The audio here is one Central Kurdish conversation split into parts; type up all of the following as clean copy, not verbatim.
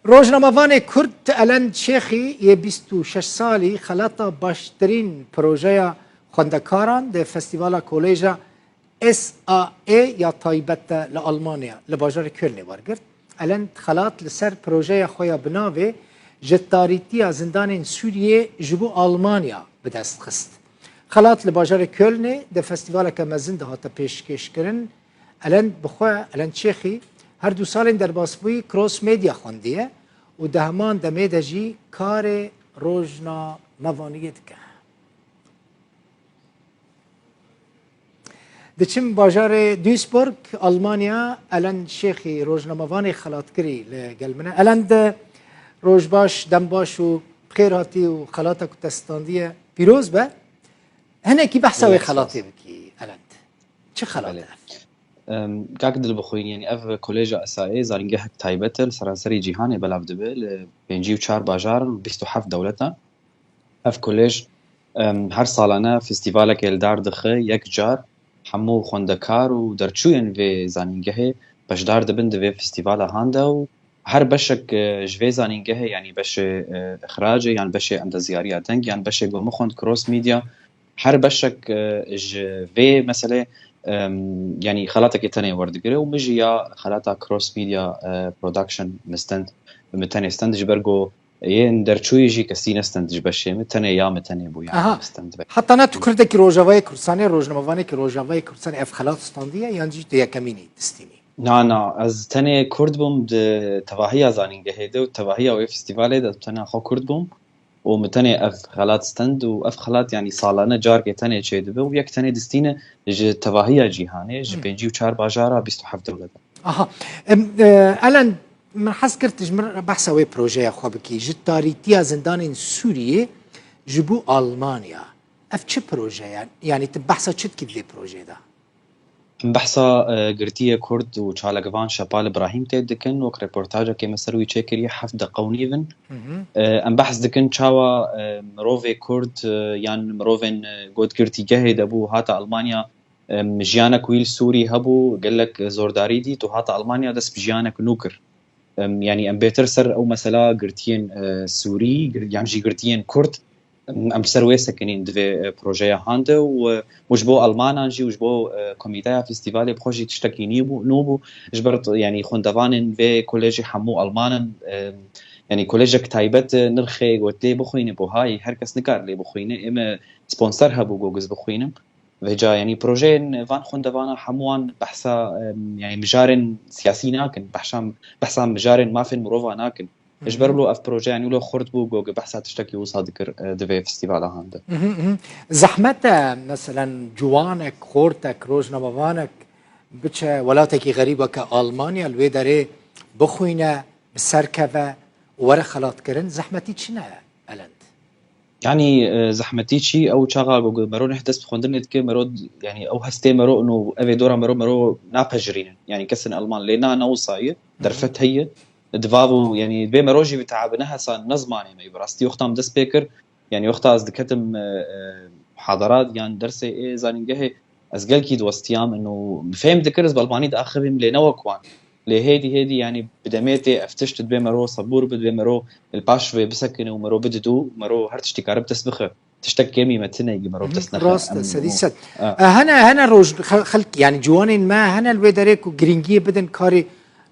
روزنامه‌وان کرد الان شیخی یه 26 سالی خلاطه باشترین پروژه خواندکاران در فستیوال کالج SAE یا تایبت لآلمانیا لباجار کلن وارگرد. الان خلاط لسر پروژه خویا بناوه جتاریتی زندان سوریه جبو آلمانیا به دست خست. خلاط لباجار کلن در فستیوال که مزند هاتا پیشکش کردن. الان شیخی هر 2 سال در باسبوی کروس میدیا خوندیه و دهمان دمیده جی کار روزنامه‌وانیت که دچم باجار دویسبورگ آلمانیا الان شیخی روزنامه‌وانی خلاط کری لگلمنه الان ده روزباش دمباش و بخیر هاتی و خلاطه کتستاندیه پیروز به هنه کی بحثه خلاطی بکی الان چه خلاطه؟ قاعد البخوين يعني اف كوليجا اسائي زارنجه تايبتل سراسري جيهاني بلاف دبل بينجي وشار باجار بيستو حف دولتنا اف كوليج هر سالانه فستيفالك الدار دخه يك جار حمو خوندكار ودرچوين في زانينجه باش دار دبن في فستيفال هاندا و هر بشك جوي زانينجه يعني باش اخراج يعني باش عند زياريه دنگ يعني باش قوم خوند كروس ميديا هر بشك في مثلا يعني خلاتك تاني وردقري ومجيا خلاتا كروس ميديا برودكشن مستند متاني استندج برجو يندرچوي جي كسين استندج بشه متاني يا متاني بو يعني استند حتى انا تكردك روجاوي كرساني روجنامه‌واني روجاوي كرساني اف خلات استنديه يانجي تيا كميني تستيمي نا از تاني كرد بوم د تواهيا زانينجه هيدو تواهيا و فيستيفال ده تاني خو كرد بوم ومتاني اف خلات ستند واف خلات يعني سالانه جارك تاني تشيد به ويك تاني دستينه تواهيا جيهانه بينجي وشار باجارا 27 دوله الان من حس كرت جمر بحثه وي بروجي خو بكي جتاريتيا زندان سوريه جبو المانيا اف تش بروجي يعني تبحثه تشد كذي بروجي ده بحثا قرتيه كرد وشالقفان شابال ابراهيم تيدكن وك ريبورتاجا كي مسروي تشيكري حفظ قونيفن ام بحث دكن تشاوا مروفي كرد يعني مروفن قد قرتي جهد ابو هاتا المانيا جيانك ويل سوري هبو قال لك زورداري دي تو هاتا المانيا دس بجيانك نوكر يعني ام بيتر سر او مثلا قرتين سوري يعني جي قرتين كرد ام سروي سكنين دفي بروجيا هانده وجبو المانا جي وجبو كوميتايا فيستيفالي بروجي تشتكي نوبو جبرت يعني خوندوانن في كوليجي حمو المانا يعني كوليجك تايبت نرخي قلت بخوينه بو هاي هركس نكار لي بخوينه اما سبونسر هبو جوجز بخوينه وجا يعني بروجين فان خوندوانا حموان بحثا يعني مجارن سياسي ناكن بحثا مجارن ما فين مروفا ناكن اجبر له اف بروجي يعني له خرط بو جوجل بحثات تشتكي وصادكر دفي فيستيفال هاندا زحمته مثلا جوانك خورتك روزنامه‌وانك بچه ولاتکی غریبه که آلمانیا الوی داره بخوینه بسرکبه وره خلاط کرن زحمتی چی نه الان يعني زحمتي شي او شغا مرو نحدث بخوندن كي مرو يعني او هستي مرو انه افي دورا مرو نابجرين يعني كسن المان لينا نوصاي درفت هي دفافو يعني بي مروجي بتعبناها صار نظماني ما يبراستي وختام دس بيكر يعني وقتها از دكتم محاضرات يعني درسي ايه زانينجه از قال كيد وستيام انه فهم ذكرز بالباني دا اخرهم لنوكوان لهيدي يعني بدميتي افتشت بي مرو صبور بي مرو الباش في بسكن ومرو بددو مرو هرتشتي كارب تسبخه تشتكي مي متني مرو بتسنخ راست سديست هنا روج خلق يعني جوانين ما هنا الويدريكو جرينجي بدن كاري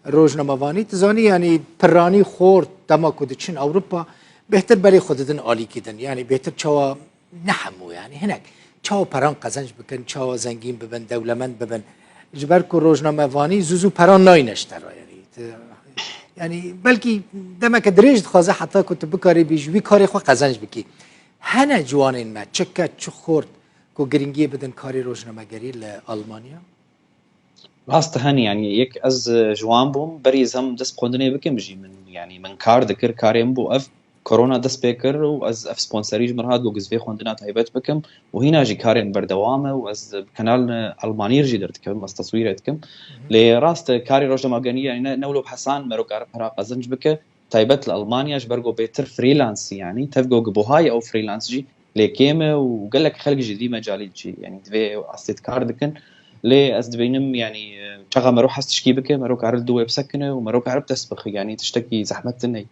روزنامه‌وانی تزانی یعنی پرانی خورد دما کدچین اوروبا بهتر برای خودتن عالی کردن یعنی بهتر چوا نحمو يعني هناك چوا پران قزنج بکن چوا زنگین ببن دولمند ببن جبر کو روزنامه‌وانی زوزو پران ناینشتر يعني بلکه دما کدریج خوازه حتی کت بکاری بیجوی کاری خو قزنج بکی هنه جوانین ما چکه چه خورد کو گرینگی بدن کاری روزنامه‌گری لآلمانیا راست هني يعني يك از جوان بوم بريز هم دس بخوندني بكم بجي من يعني من كار ذكر كاريم بو اف كورونا دس بيكر واز اف سبونسريج مرهاد وجز في خوندنا تايبت بكم وهنا جي كارين بردوامه واز كانال المانير جي درتكم بس تصويرتكم لي راست كاري روجا ماغاني يعني نولو بحسان مرو كار برا قزنج بك تايبت لالمانيا جبرغو بيتر فريلانس يعني تفقو بوهاي او فريلانس جي لكيمه وقال لك خلق جديد مجالي جي يعني دفي استيت كار دكن ليه از دبينم يعني شغا مروح تشكي بك مروك عرل دوي بسكنه ومروك عرب تسبخ يعني تشتكي زحمت الني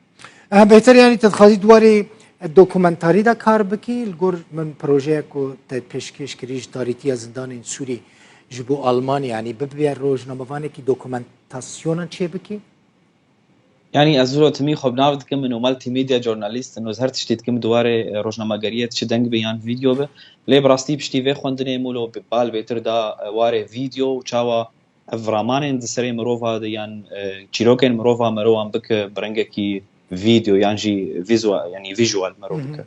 بهتر يعني تدخلي دواري الدوكومنتاري دا کار بکی الگور من پروژه کو تا پیشکش کریش داریتی زندان سوری جبو آلمان يعني ببيع روزنامه‌وانه کی دوکومنتاسیون چه بکی؟ يعني ازورو تمي خب نافد كم انه مالتي ميديا جورناليست انه زهرت شتيت كم دواري روزنامه‌گریت شدنگ بيان فيديو به لي براستي بشتي في خوندني مولو ببال بيتر دا واري فيديو وچاوا افرامان د سري مروفا ديان چيروكن مروفا مروان بك برنگكي فيديو يعني جي فيزوال يعني فيجوال مروبك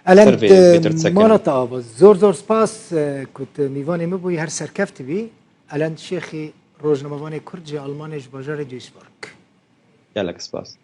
الان مالتا آواز زور سپاس کت میوان مبوی هر سرکفت بی الان شیخی روزنامه‌وان کرد جی آلمانش باجار دویسبورگ يلا سپاس